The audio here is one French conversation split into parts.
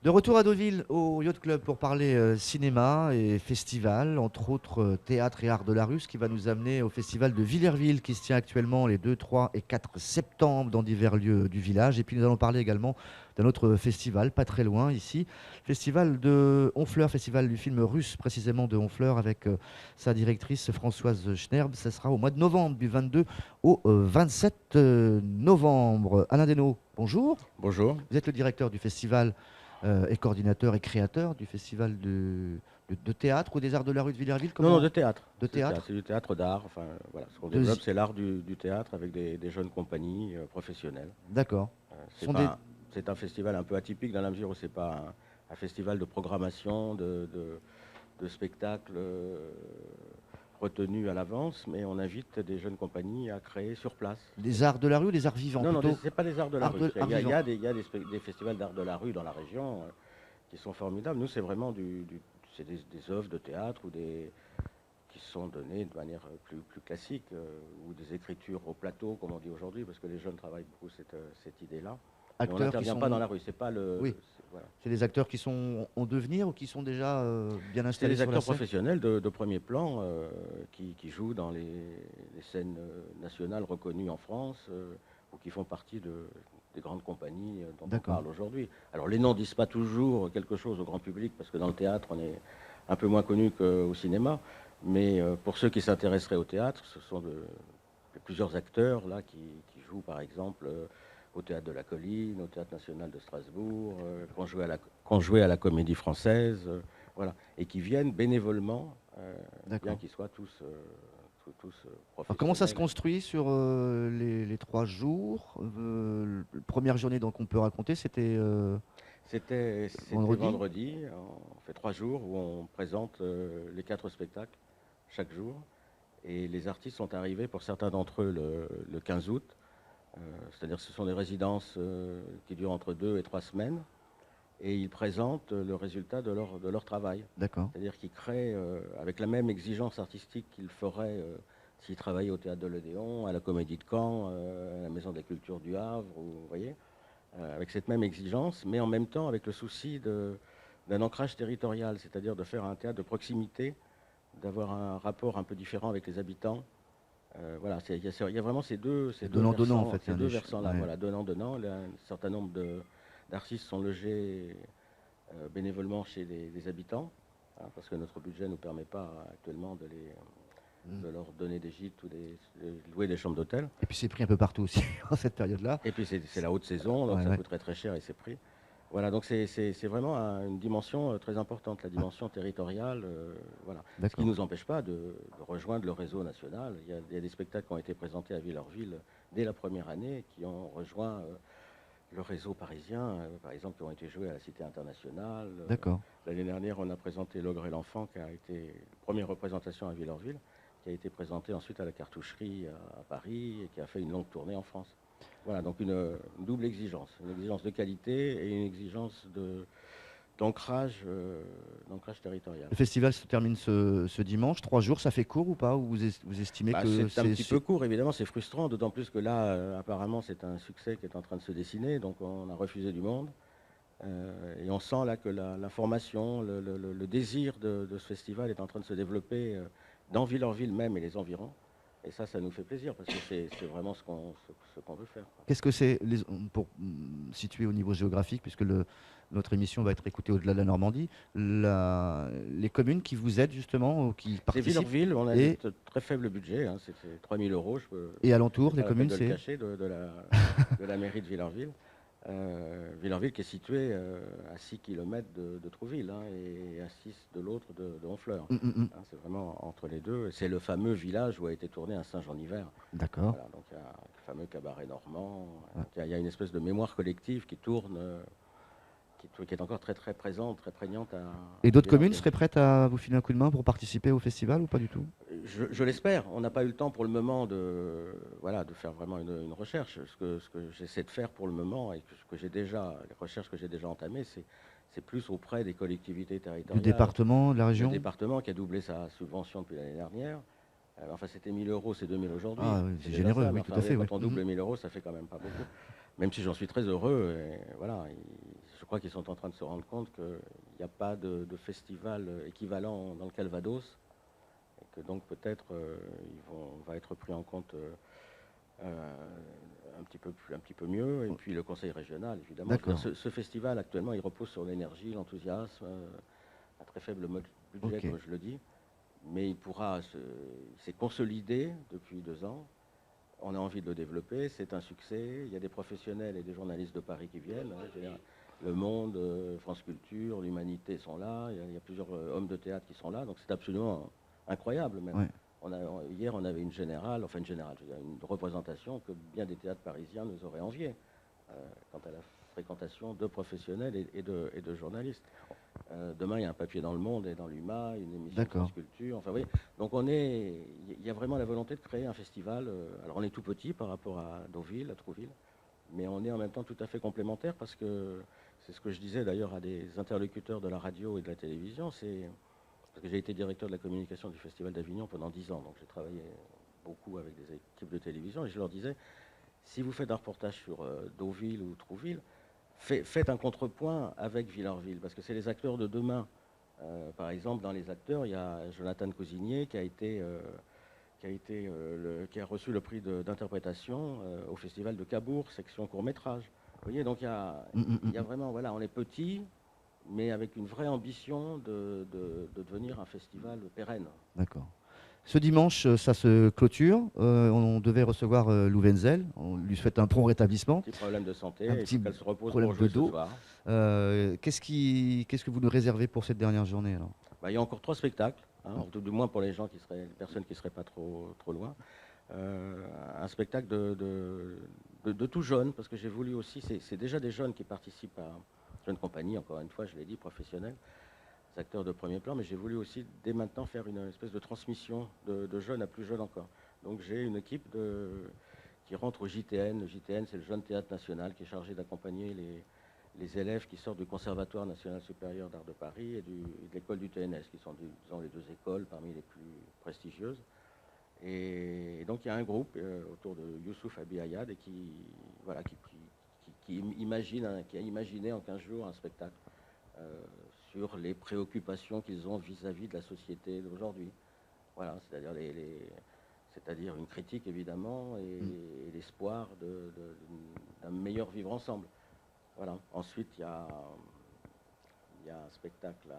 De retour à Deauville au Yacht Club pour parler cinéma et festival, entre autres théâtre et art de la rue, ce qui va nous amener au festival de Villerville qui se tient actuellement les 2, 3 et 4 septembre dans divers lieux du village. Et puis nous allons parler également d'un autre festival, pas très loin ici, festival de Honfleur, festival du film russe précisément de Honfleur avec sa directrice Françoise Schnerb. Ça sera au mois de novembre, du 22 au 27 novembre. Alain Desnaux, bonjour. Bonjour. Vous êtes le directeur du festival et coordinateur et créateur du festival de théâtre ou des arts de la rue de Villerville. Non, non, Comment? de théâtre. De théâtre. C'est du théâtre d'art. Enfin, voilà, ce qu'on De... développe, c'est l'art du théâtre avec des jeunes compagnies professionnelles. D'accord. Ce C'est sont pas, c'est un festival un peu atypique dans la mesure où c'est pas un festival de programmation, de spectacles retenus à l'avance, mais on invite des jeunes compagnies à créer sur place. des arts de la rue ou des arts vivants Non, non, plutôt? c'est pas des arts de la Art rue. de- art Il y vivant. a des festivals d'art de la rue dans la région qui sont formidables. Nous, c'est vraiment c'est des œuvres de théâtre ou qui sont données de manière plus classique, ou des écritures au plateau, comme on dit aujourd'hui, parce que les jeunes travaillent beaucoup cette idée-là. Mais on Acteurs qui n'intervient sont... pas dans la rue, c'est pas le... Oui, Voilà. c'est des acteurs qui sont en devenir ou qui sont déjà bien C'est installés des sur la acteurs scène? professionnels de premier plan qui jouent dans les scènes nationales reconnues en France ou qui font partie des grandes compagnies dont on D'accord. parle aujourd'hui. Alors les noms disent pas toujours quelque chose au grand public parce que dans le théâtre on est un peu moins connu qu'au cinéma, mais pour ceux qui s'intéresseraient au théâtre, ce sont plusieurs acteurs là qui jouent par exemple au Théâtre de la Colline, au Théâtre National de Strasbourg, qui ont joué à la Comédie Française, voilà, et qui viennent bénévolement, bien D'accord. qu'ils soient tous, tous Alors, comment ça se professionnels. construit sur les 3 jours? La première journée donc on peut raconter, c'était C'était vendredi. vendredi, on fait 3 jours où on présente les 4 spectacles chaque jour, et les artistes sont arrivés pour certains d'entre eux le 15 août, c'est-à-dire que ce sont des résidences qui durent entre 2 et 3 semaines. Et ils présentent le résultat de leur travail. D'accord. C'est-à-dire qu'ils créent avec la même exigence artistique qu'ils feraient s'ils travaillaient au Théâtre de l'Odéon, à la Comédie de Caen, à la Maison des Cultures du Havre, vous voyez, avec cette même exigence, mais en même temps avec le souci d'un ancrage territorial, c'est-à-dire de faire un théâtre de proximité, d'avoir un rapport un peu différent avec les habitants. Voilà, il y a vraiment ces deux Donnant-donnant en versants, fait. ces deux versants-là, Ouais. voilà, donnant-donnant. Un certain nombre d'artistes sont logés bénévolement chez des habitants, hein, parce que notre budget ne nous permet pas actuellement Mm. de leur donner des gîtes ou de louer des chambres d'hôtel. Et puis c'est pris un peu partout aussi en cette période-là. Et puis c'est la haute saison, donc Ouais, ça ouais. coûterait très cher et c'est pris. Voilà, donc c'est vraiment une dimension très importante, la Ah, dimension territoriale. Voilà. Ce qui ne d'accord. nous empêche pas de rejoindre le réseau national. Il y a des spectacles qui ont été présentés à Villeurville dès la première année, qui ont rejoint le réseau parisien, par exemple, qui ont été joués à la Cité internationale. D'accord. L'année dernière, on a présenté L'Ogre et l'Enfant, qui a été la première représentation à Villeurville, qui a été présentée ensuite à la Cartoucherie à Paris et qui a fait une longue tournée en France. Voilà, donc une double exigence, une exigence de qualité et une exigence d'ancrage territorial. Le festival se termine ce dimanche. 3 jours, ça fait court ou pas? Ou vous estimez Bah, que c'est un petit peu court, évidemment, c'est frustrant, d'autant plus que là, apparemment, c'est un succès qui est en train de se dessiner, donc on a refusé du monde. Et on sent là que la formation, le désir de ce festival est en train de se développer dans Villeurville même et les environs. Et ça nous fait plaisir parce que c'est vraiment ce qu'on veut faire. Qu'est-ce que c'est pour situer au niveau géographique, puisque notre émission va être écoutée au-delà de la Normandie, les communes qui vous aident justement, ou qui C'est participent, Villeurville, on a et, de très faible budget, hein, c'est 3 000 euros, et c'est alentour, les pas la peine communes, de le c'est cacher, de la mairie de Villeurville. Villeurville qui est située à 6 km de Trouville, hein, et à 6 de l'autre de Honfleur. Hum, hum, hum. Hein, c'est vraiment entre les deux. C'est le fameux village où a été tourné un singe en hiver. D'accord. Voilà, donc il y a le fameux cabaret normand. Ouais. Donc, il y a une espèce de mémoire collective qui tourne, qui est encore très très présente, très prégnante Et à d'autres communes Villeurville. seraient prêtes à vous filer un coup de main pour participer au festival ou pas du tout? Je l'espère. On n'a pas eu le temps pour le moment voilà, de faire vraiment une recherche. Ce que j'essaie de faire pour le moment et que j'ai déjà, les recherches que j'ai déjà entamées, c'est plus auprès des collectivités Du territoriales. département, de la Le région? département qui a doublé sa subvention depuis l'année dernière. Enfin, c'était 1 000 euros, c'est 2 000 aujourd'hui. Ah oui, c'est déjà généreux, ça, mais oui, tout enfin, à vous voyez, fait. Oui. quand on double 1 000 euros, ça fait quand même pas beaucoup. même si j'en suis très heureux. Et voilà, je crois qu'ils sont en train de se rendre compte qu'il n'y a pas de festival équivalent dans le Calvados, et que donc peut-être on va être pris en compte un petit peu mieux. Et puis le conseil régional, évidemment. Ce festival, actuellement, il repose sur l'énergie, l'enthousiasme, un très faible budget, comme je le dis. Mais il s'est consolidé depuis 2 ans. On a envie de le développer, c'est un succès. Il y a des professionnels et des journalistes de Paris qui viennent. Le Monde, France Culture, l'Humanité sont là. Il y a plusieurs hommes de théâtre qui sont là. Donc c'est absolument incroyable même. Hier, on avait une représentation que bien des théâtres parisiens nous auraient envié quant à la fréquentation de professionnels et de journalistes. Demain, il y a un papier dans Le Monde et dans l'UMA, une émission de France Culture. Enfin, oui. Donc, il y a vraiment la volonté de créer un festival. Alors, on est tout petit par rapport à Deauville, à Trouville, mais on est en même temps tout à fait complémentaires parce que c'est ce que je disais d'ailleurs à des interlocuteurs de la radio et de la télévision. Parce que j'ai été directeur de la communication du Festival d'Avignon pendant 10 ans, donc j'ai travaillé beaucoup avec des équipes de télévision, et je leur disais, si vous faites un reportage sur Deauville ou Trouville, faites un contrepoint avec Villarville, parce que c'est les acteurs de demain. Par exemple, dans les acteurs, il y a Jonathan Cosigné qui a reçu le prix d'interprétation au Festival de Cabourg, section court-métrage. Vous voyez, donc il y a vraiment, voilà, on est petit, mais avec une vraie ambition de devenir un festival pérenne. D'accord. Ce dimanche, ça se clôture. On devait recevoir Lou Wenzel. On lui souhaite un prompt rétablissement. Petit problème de santé, un petit qu'elle se repose problème de dos. Ce soir. Qu'est-ce que vous nous réservez pour cette dernière journée alors? Il y a encore 3 spectacles, du moins pour les personnes qui ne seraient pas trop loin. Un spectacle de tout jeunes, parce que j'ai voulu aussi, c'est déjà des jeunes qui participent à Jeune Compagnie, encore une fois, je l'ai dit, professionnels, acteurs de premier plan, mais j'ai voulu aussi dès maintenant faire une espèce de transmission de jeunes à plus jeunes encore. Donc j'ai une équipe qui rentre au JTN. Le JTN, c'est le Jeune Théâtre National, qui est chargé d'accompagner les élèves qui sortent du Conservatoire National Supérieur d'Art de Paris et de l'école du TNS, qui sont disons, les 2 écoles parmi les plus prestigieuses. Et donc il y a un groupe autour de Youssouf Abi-Ayad et qui a imaginé en 15 jours un spectacle sur les préoccupations qu'ils ont vis-à-vis de la société d'aujourd'hui. Voilà, c'est-à-dire une critique évidemment et l'espoir d'un meilleur vivre ensemble. Voilà. Ensuite, il y a un spectacle,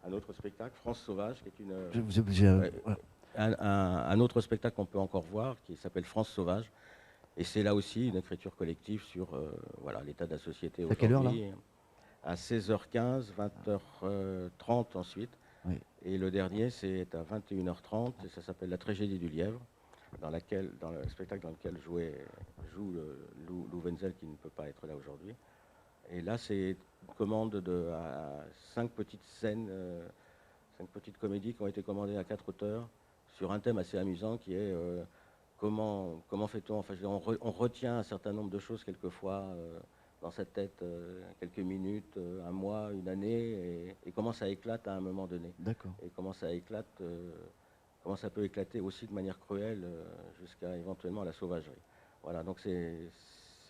un autre spectacle, France Sauvage, qui est un autre spectacle qu'on peut encore voir, qui s'appelle France Sauvage. Et c'est là aussi une écriture collective sur l'état de la société aujourd'hui. À quelle heure là ? À 16h15, 20h30 ensuite. Oui. Et le dernier, c'est à 21h30, et ça s'appelle La Tragédie du Lièvre, dans le spectacle dans lequel joue Lou Wenzel, qui ne peut pas être là aujourd'hui. Et là, c'est une commande à 5 petites scènes, 5 petites comédies qui ont été commandées à 4 auteurs sur un thème assez amusant qui est comment fait-on, enfin, on retient un certain nombre de choses quelquefois dans sa tête quelques minutes, un mois, une année, et comment ça éclate à un moment donné. D'accord. Et comment ça peut éclater aussi de manière cruelle jusqu'à éventuellement la sauvagerie. Voilà, donc c'est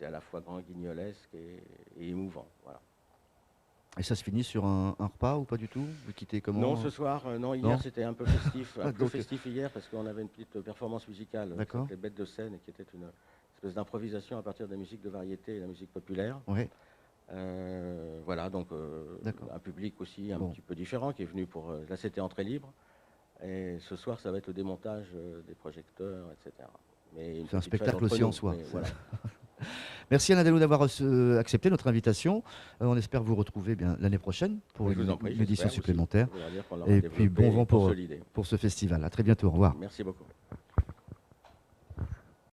à la fois grand guignolesque et émouvant. Voilà. Et ça se finit sur un repas ou pas du tout? Vous quittez comment? Non, ce soir, non, hier c'était un peu festif, festif hier parce qu'on avait une petite performance musicale avec les Bêtes de scène qui était une espèce d'improvisation à partir de la musique de variété et la musique populaire. Oui. Voilà, donc un public aussi un petit peu différent qui est venu pour... là, c'était entrée libre. Et ce soir, ça va être le démontage des projecteurs, etc. C'est un spectacle aussi en soi. Voilà. Merci Anna Dalou d'avoir accepté notre invitation. On espère vous retrouver l'année prochaine pour une édition supplémentaire. Et puis bon vent pour ce festival. À très bientôt. Au revoir. Merci beaucoup.